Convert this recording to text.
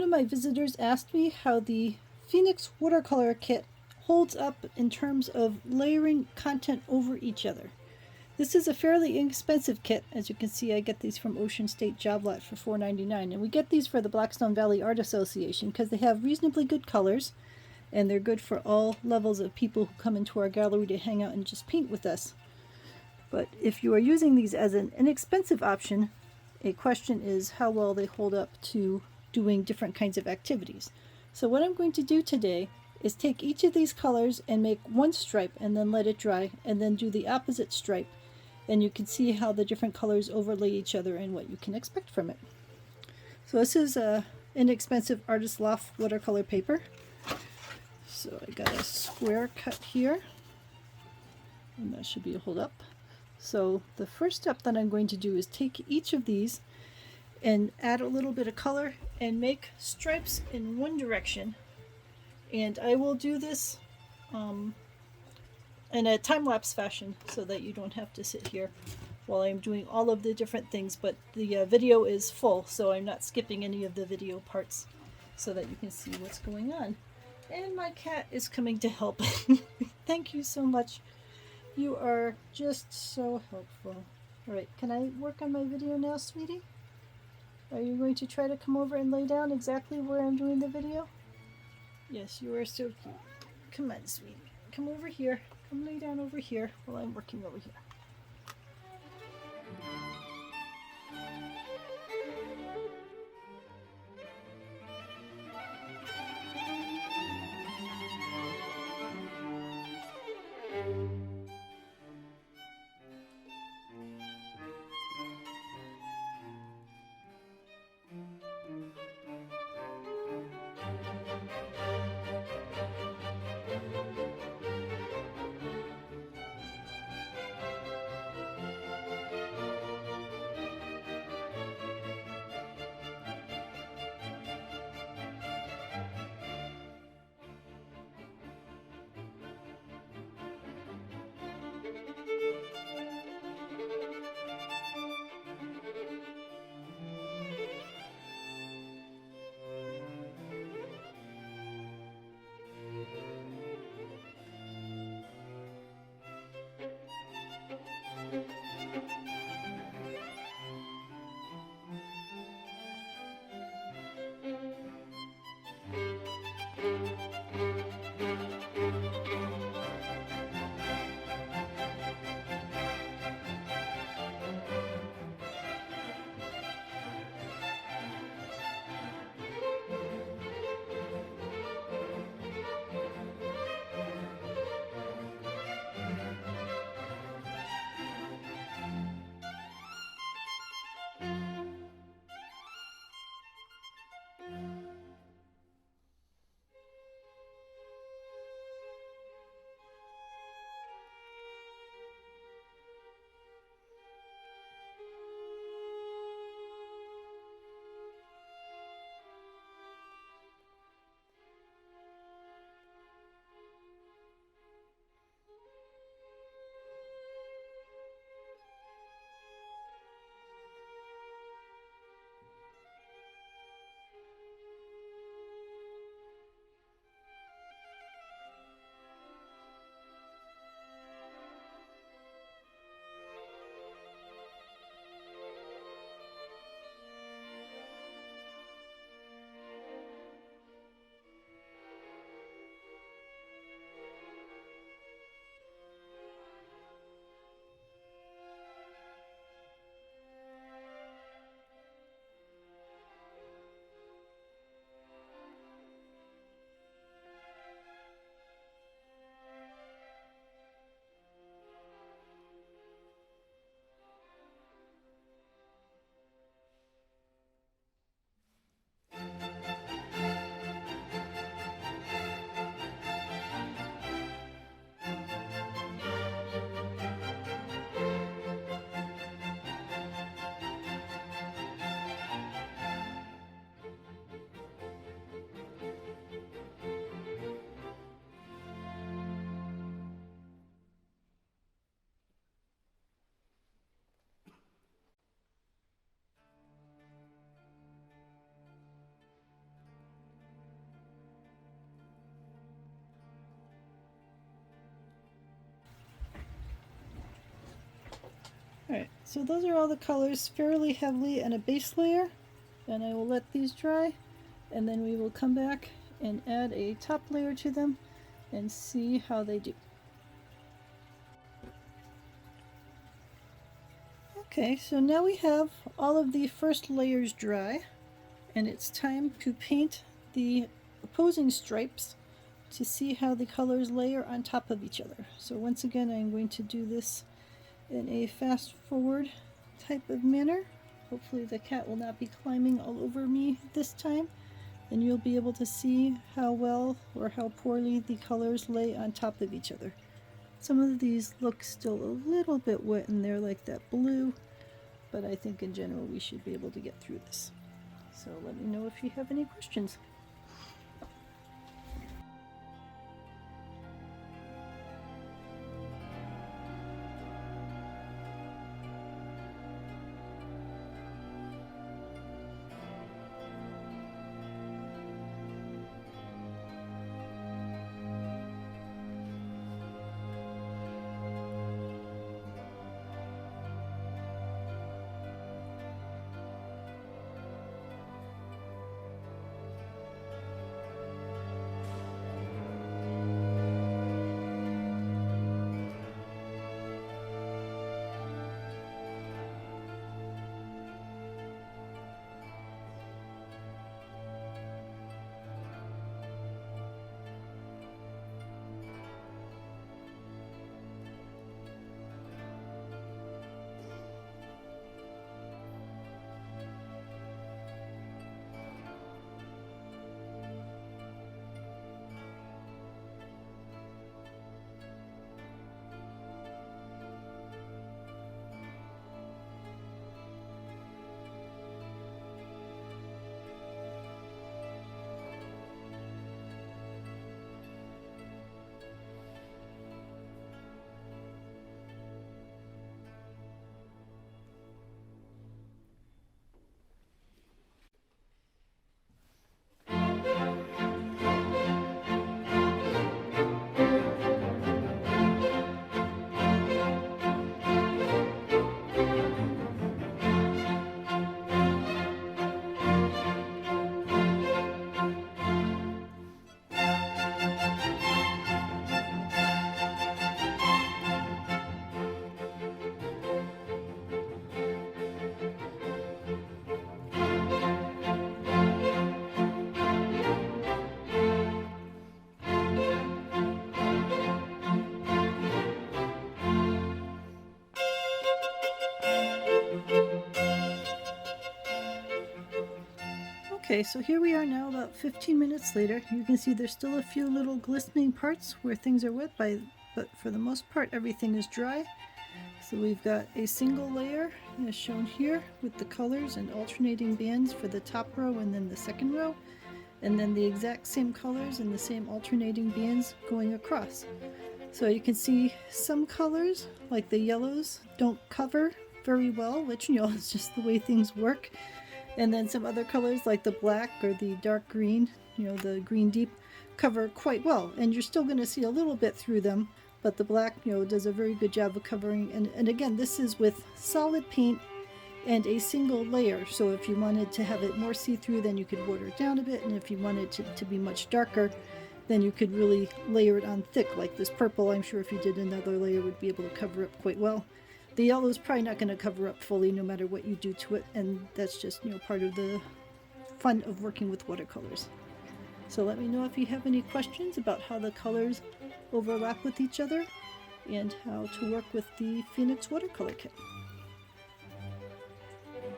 of my visitors asked me how the Phoenix watercolor kit holds up in terms of layering content over each other. This is a fairly inexpensive kit. As you can see, I get these from Ocean State Job Lot for $4.99, and we get these for the Blackstone Valley Art Association because they have reasonably good colors, and they're good for all levels of people who come into our gallery to hang out and just paint with us. But if you are using these as an inexpensive option, a question is how well they hold up to doing different kinds of activities. So what I'm going to do today is take each of these colors and make one stripe and then let it dry, and then do the opposite stripe, and you can see how the different colors overlay each other and what you can expect from it. So this is a inexpensive Artist Loft watercolor paper. So I got a square cut here, and that should be a hold up. So the first step that I'm going to do is take each of these and add a little bit of color and make stripes in one direction. And I will do this in a time-lapse fashion so that you don't have to sit here while I'm doing all of the different things, but the video is full, so I'm not skipping any of the video parts so that you can see what's going on. And my cat is coming to help. Thank you so much. You are just so helpful. Alright, can I work on my video now, sweetie? Are you going to try to come over and lay down exactly where I'm doing the video? Yes, you are so cute. Come on, sweetie. Come over here. Come lay down over here while I'm working over here. So those are all the colors fairly heavily and a base layer, and I will let these dry, and then we will come back and add a top layer to them and see how they do. Okay, so now we have all of the first layers dry, and it's time to paint the opposing stripes to see how the colors layer on top of each other. So once again, I'm going to do this in a fast forward type of manner. Hopefully the cat will not be climbing all over me this time, and you'll be able to see how well or how poorly the colors lay on top of each other. Some of these look still a little bit wet in there, like that blue, but I think in general we should be able to get through this. So let me know if you have any questions. Okay, so here we are now about 15 minutes later. You can see there's still a few little glistening parts where things are wet, but for the most part everything is dry. So we've got a single layer as shown here with the colors and alternating bands for the top row and then the second row, and then the exact same colors and the same alternating bands going across. So you can see some colors, like the yellows, don't cover very well, which, you know, is just the way things work. And then some other colors like the black or the dark green, you know, the green deep, cover quite well. And you're still going to see a little bit through them, but the black, you know, does a very good job of covering. And again, this is with solid paint and a single layer. So if you wanted to have it more see-through, then you could water it down a bit. And if you wanted to be much darker, then you could really layer it on thick. Like this purple, I'm sure if you did another layer would be able to cover up quite well. The yellow is probably not going to cover up fully no matter what you do to it, and that's just, you know, part of the fun of working with watercolors. So let me know if you have any questions about how the colors overlap with each other and how to work with the Phoenix watercolor kit.